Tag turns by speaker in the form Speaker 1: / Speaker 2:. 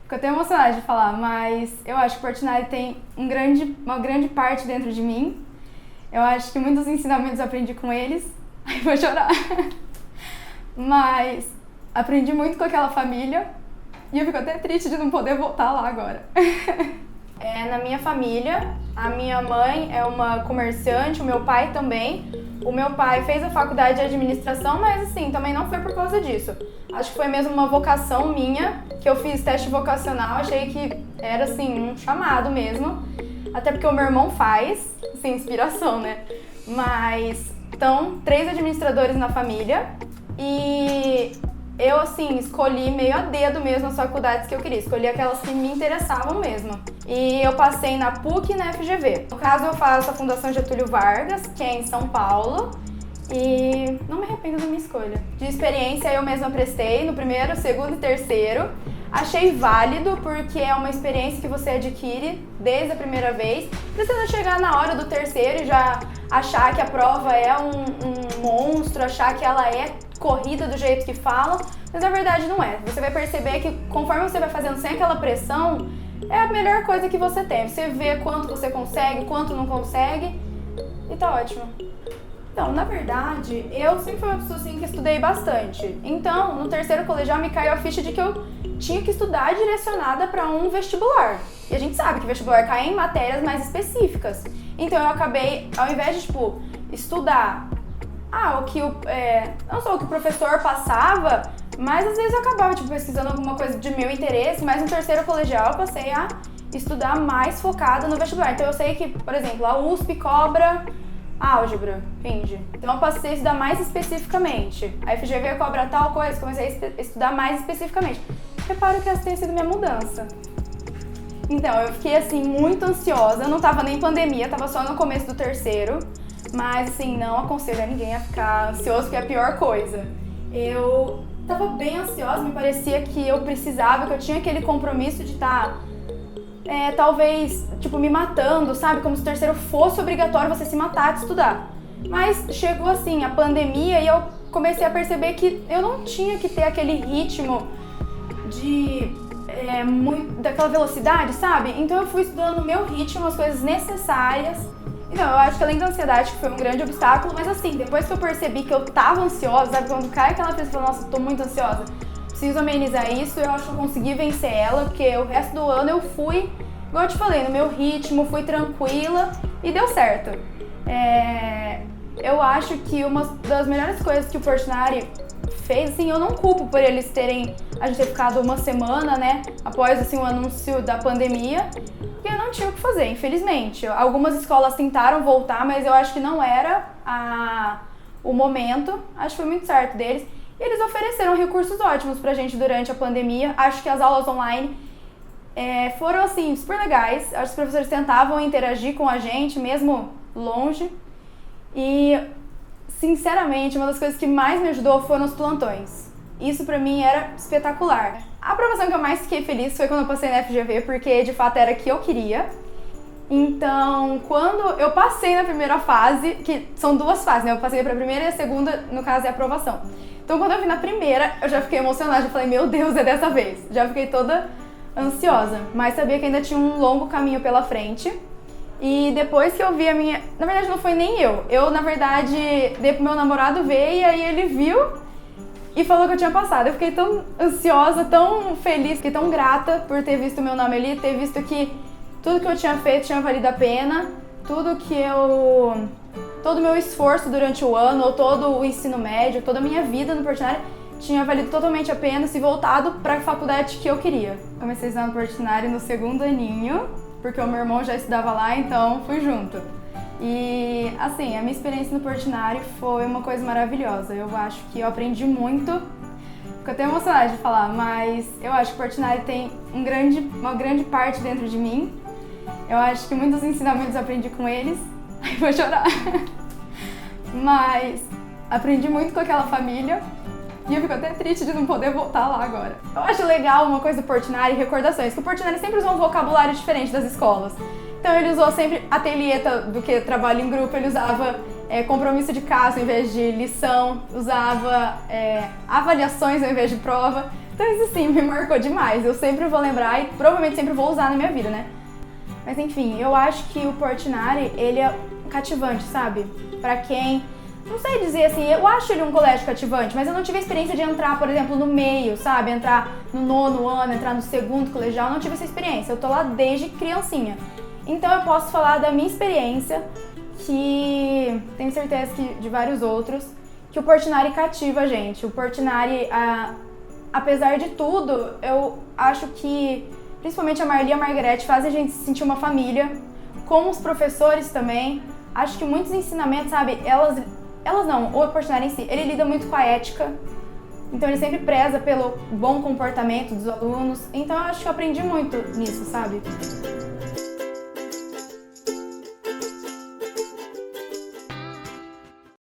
Speaker 1: Fico até emocionada de falar, mas eu acho que o Portinari tem uma grande parte dentro de mim. Eu acho que muitos ensinamentos eu aprendi com eles. Ai, vou chorar. Mas aprendi muito com aquela família e eu fico até triste de não poder voltar lá agora. Na minha família, a minha mãe é uma comerciante, o meu pai também. O meu pai fez a faculdade de administração, mas assim, também não foi por causa disso. Acho que foi mesmo uma vocação minha, que eu fiz teste vocacional, achei que era assim, um chamado mesmo. Até porque o meu irmão faz, assim, inspiração, né? Mas, então, 3 administradores na família e eu, assim, escolhi meio a dedo mesmo as faculdades que eu queria. Escolhi aquelas que me interessavam mesmo. E eu passei na PUC e na FGV. No caso, eu faço a Fundação Getúlio Vargas, que é em São Paulo. E não me arrependo da minha escolha. De experiência, eu mesma prestei no primeiro, segundo e terceiro. Achei válido porque é uma experiência que você adquire desde a primeira vez. Precisa chegar na hora do terceiro e já achar que a prova é um monstro, achar que ela é corrida do jeito que fala, mas na verdade não é. Você vai perceber que conforme você vai fazendo sem aquela pressão, é a melhor coisa que você tem. Você vê quanto você consegue, quanto não consegue e tá ótimo. Então, na verdade, eu sempre fui uma pessoa assim que estudei bastante. Então, no terceiro colegial me caiu a ficha de que eu tinha que estudar direcionada para um vestibular. E a gente sabe que vestibular cai em matérias mais específicas. Então, eu acabei, ao invés de, estudar não só o que o professor passava, mas às vezes eu acabava, pesquisando alguma coisa de meu interesse, mas no terceiro colegial eu passei a estudar mais focada no vestibular. Então, eu sei que, por exemplo, a USP cobra álgebra, finge. Então eu passei a estudar mais especificamente. A FGV cobra tal coisa, comecei a estudar mais especificamente. Reparo que essa tem sido minha mudança. Então, eu fiquei assim, muito ansiosa. Eu não tava nem em pandemia, tava só no começo do terceiro. Mas assim, não aconselho a ninguém a ficar ansioso, porque é a pior coisa. Eu tava bem ansiosa, me parecia que eu precisava, que eu tinha aquele compromisso de estar talvez, me matando, sabe? Como se o terceiro fosse obrigatório você se matar de estudar. Mas chegou assim, a pandemia, e eu comecei a perceber que eu não tinha que ter aquele ritmo daquela velocidade, sabe? Então eu fui estudando no meu ritmo, as coisas necessárias. Então, eu acho que além da ansiedade, que foi um grande obstáculo, mas assim, depois que eu percebi que eu tava ansiosa, sabe? Quando cai aquela coisa e fala, nossa, tô muito ansiosa, preciso amenizar isso, eu acho que eu consegui vencer ela, porque o resto do ano eu fui, igual eu te falei, no meu ritmo, fui tranquila e deu certo. Eu acho que uma das melhores coisas que o Portinari fez, assim, eu não culpo por a gente ter ficado uma semana, né, após, assim, o anúncio da pandemia, porque eu não tinha o que fazer, infelizmente. Algumas escolas tentaram voltar, mas eu acho que não era o momento, acho que foi muito certo deles. E eles ofereceram recursos ótimos pra gente durante a pandemia. Acho que as aulas online foram, assim, super legais. Acho que os professores tentavam interagir com a gente, mesmo longe. E, sinceramente, uma das coisas que mais me ajudou foram os plantões. Isso pra mim era espetacular. A aprovação que eu mais fiquei feliz foi quando eu passei na FGV, porque de fato era a que eu queria. Então, quando eu passei na primeira fase, que são 2 fases, né? Eu passei pra primeira e a segunda, no caso, é a aprovação. Então, quando eu vi na primeira, eu já fiquei emocionada, já falei, meu Deus, é dessa vez. Já fiquei toda ansiosa, mas sabia que ainda tinha um longo caminho pela frente. E depois que eu vi a minha... Na verdade, não foi nem eu. Eu, na verdade, dei pro meu namorado ver e aí ele viu e falou que eu tinha passado. Eu fiquei tão ansiosa, tão feliz, fiquei tão grata por ter visto o meu nome ali, ter visto que tudo que eu tinha feito tinha valido a pena, todo o meu esforço durante o ano, ou todo o ensino médio, toda a minha vida no Portinari tinha valido totalmente a pena se voltado para a faculdade que eu queria. Comecei a estudar no Portinari no 2º aninho, porque o meu irmão já estudava lá, então fui junto. E, assim, a minha experiência no Portinari foi uma coisa maravilhosa. Eu acho que eu aprendi muito. Fico até emocionada de falar, mas eu acho que o Portinari tem uma grande parte dentro de mim. Eu acho que muitos ensinamentos eu aprendi com eles. Ai, vou chorar. Mas aprendi muito com aquela família. E eu fico até triste de não poder voltar lá agora. Eu acho legal uma coisa do Portinari, recordações, que o Portinari sempre usou um vocabulário diferente das escolas. Então ele usou sempre ateliê do que trabalho em grupo, ele usava compromisso de caso em vez de lição, usava avaliações ao invés de prova. Então isso assim me marcou demais. Eu sempre vou lembrar e provavelmente sempre vou usar na minha vida, né? Mas enfim, eu acho que o Portinari, ele é cativante, sabe? Pra quem... Não sei dizer assim, eu acho ele um colégio cativante, mas eu não tive a experiência de entrar, por exemplo, no meio, sabe? Entrar no 9º ano, entrar no 2º colegial, eu não tive essa experiência. Eu tô lá desde criancinha. Então eu posso falar da minha experiência, que tenho certeza que de vários outros, que o Portinari cativa a gente. O Portinari, apesar de tudo, eu acho que principalmente a Marli e a Margarete fazem a gente se sentir uma família, como os professores também. Acho que muitos ensinamentos, sabe, elas não, o Portinari em si, ele lida muito com a ética, então ele sempre preza pelo bom comportamento dos alunos, então eu acho que eu aprendi muito nisso, sabe?